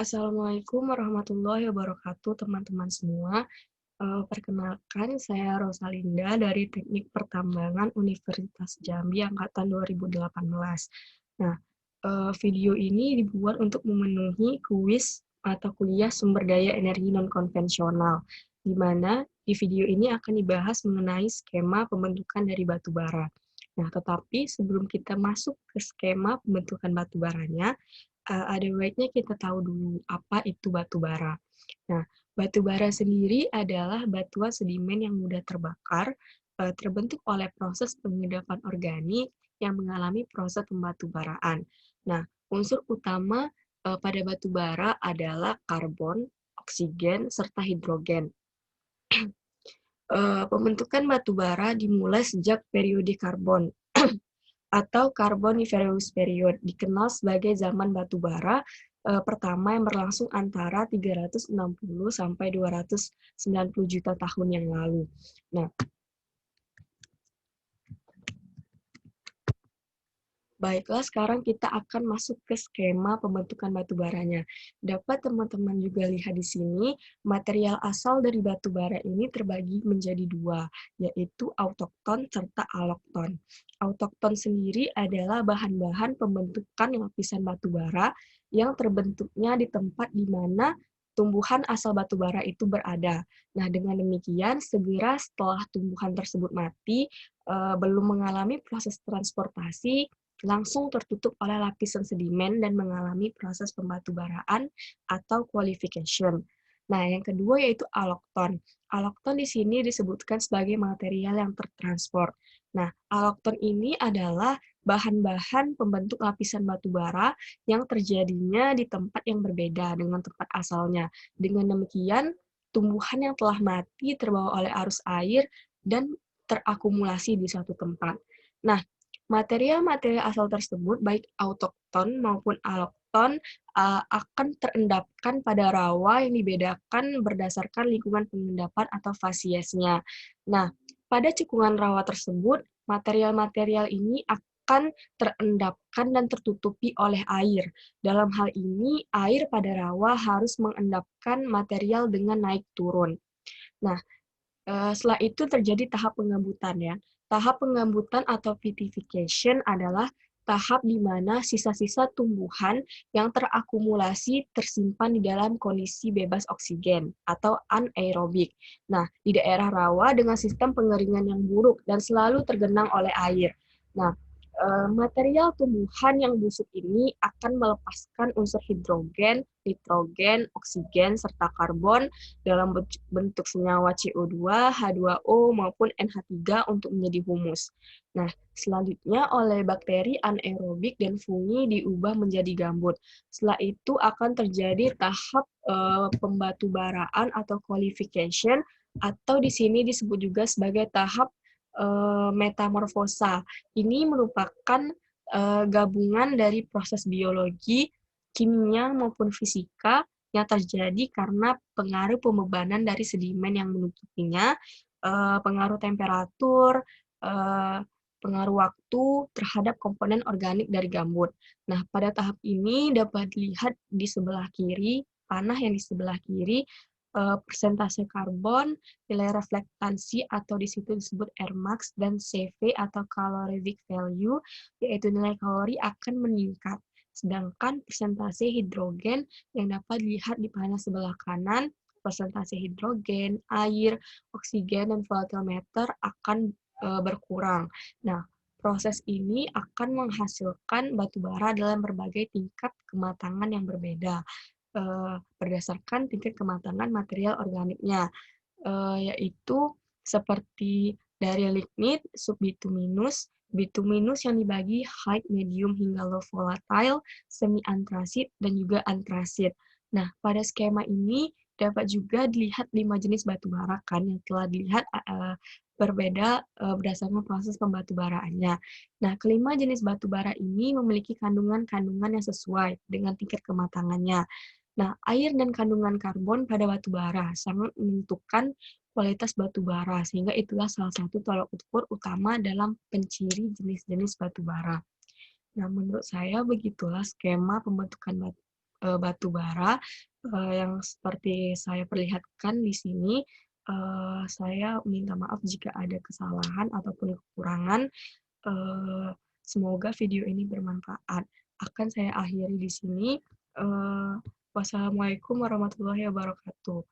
Assalamualaikum warahmatullahi wabarakatuh, teman-teman semua. Perkenalkan, saya Rosalinda dari Teknik Pertambangan Universitas Jambi angkatan 2018. Nah, video ini dibuat untuk memenuhi kuis mata kuliah sumber daya energi non-konvensional, di mana di video ini akan dibahas mengenai skema pembentukan dari batu bara. Nah, tetapi sebelum kita masuk ke skema pembentukan batu baranya, ada baiknya kita tahu dulu apa itu batu bara. Nah, batu bara sendiri adalah batuan sedimen yang mudah terbakar, terbentuk oleh proses pengendapan organik yang mengalami proses pembatubaraan. Nah, unsur utama pada batu bara adalah karbon, oksigen, serta hidrogen. Pembentukan batu bara dimulai sejak periode karbon atau Carboniferous Period, dikenal sebagai zaman batu bara pertama yang berlangsung antara 360 sampai 290 juta tahun yang lalu. Nah, baiklah, sekarang kita akan masuk ke skema pembentukan batu baranya. Dapat teman-teman juga lihat di sini, material asal dari batu bara ini terbagi menjadi dua, yaitu autokton serta alokton. Autokton sendiri adalah bahan-bahan pembentukan lapisan batu bara yang terbentuknya di tempat di mana tumbuhan asal batu bara itu berada. Nah, dengan demikian, segera setelah tumbuhan tersebut mati, belum mengalami proses transportasi, langsung tertutup oleh lapisan sedimen dan mengalami proses pembatubaraan atau qualification. Nah, yang kedua yaitu alokton. Alokton di sini disebutkan sebagai material yang tertransport. Nah, alokton ini adalah bahan-bahan pembentuk lapisan batu bara yang terjadinya di tempat yang berbeda dengan tempat asalnya. Dengan demikian, tumbuhan yang telah mati terbawa oleh arus air dan terakumulasi di suatu tempat. Nah, material-material asal tersebut, baik autokton maupun alokton, akan terendapkan pada rawa yang dibedakan berdasarkan lingkungan pengendapan atau fasiesnya. Nah, pada cekungan rawa tersebut, material-material ini akan terendapkan dan tertutupi oleh air. Dalam hal ini, air pada rawa harus mengendapkan material dengan naik turun. Nah, setelah itu terjadi tahap pengambutan ya. Tahap pengambutan atau vitrification adalah tahap di mana sisa-sisa tumbuhan yang terakumulasi tersimpan di dalam kondisi bebas oksigen atau anaerobik. Nah, di daerah rawa dengan sistem pengeringan yang buruk dan selalu tergenang oleh air. Nah, material tumbuhan yang busuk ini akan melepaskan unsur hidrogen, nitrogen, oksigen, serta karbon dalam bentuk senyawa CO2, H2O, maupun NH3 untuk menjadi humus. Nah, selanjutnya oleh bakteri anaerobik dan fungi diubah menjadi gambut. Setelah itu akan terjadi tahap pembatubaraan atau qualification, atau di sini disebut juga sebagai tahap metamorfosa. Ini merupakan gabungan dari proses biologi, kimia, maupun fisika yang terjadi karena pengaruh pembebanan dari sedimen yang menutupinya, pengaruh temperatur, pengaruh waktu terhadap komponen organik dari gambut. Nah, pada tahap ini dapat dilihat di sebelah kiri, panah yang di sebelah kiri, persentase karbon, nilai reflektansi atau di situ disebut Rmax, dan CV atau calorific value, yaitu nilai kalori akan meningkat. Sedangkan persentase hidrogen yang dapat dilihat di panel sebelah kanan, persentase hidrogen, air, oksigen, dan voltmeter akan berkurang. Nah, proses ini akan menghasilkan batu bara dalam berbagai tingkat kematangan yang berbeda berdasarkan tingkat kematangan material organiknya, yaitu seperti dari lignit, subbituminus, bituminus yang dibagi high, medium, hingga low volatile, semi antrasit, dan juga antrasit. Nah, pada skema ini dapat juga dilihat 5 jenis batu bara kan yang telah dilihat berbeda berdasarkan proses pembatubaraannya. Nah, kelima jenis batu bara ini memiliki kandungan-kandungan yang sesuai dengan tingkat kematangannya. Nah, air dan kandungan karbon pada batu bara sangat menentukan kualitas batu bara, sehingga itulah salah satu tolak ukur utama dalam penciri jenis-jenis batu bara. Nah, menurut saya begitulah skema pembentukan batu bara, yang seperti saya perlihatkan di sini. Saya minta maaf jika ada kesalahan ataupun kekurangan. Eee, Semoga video ini bermanfaat. Akan saya akhiri di sini. Eee, Wassalamualaikum warahmatullahi wabarakatuh.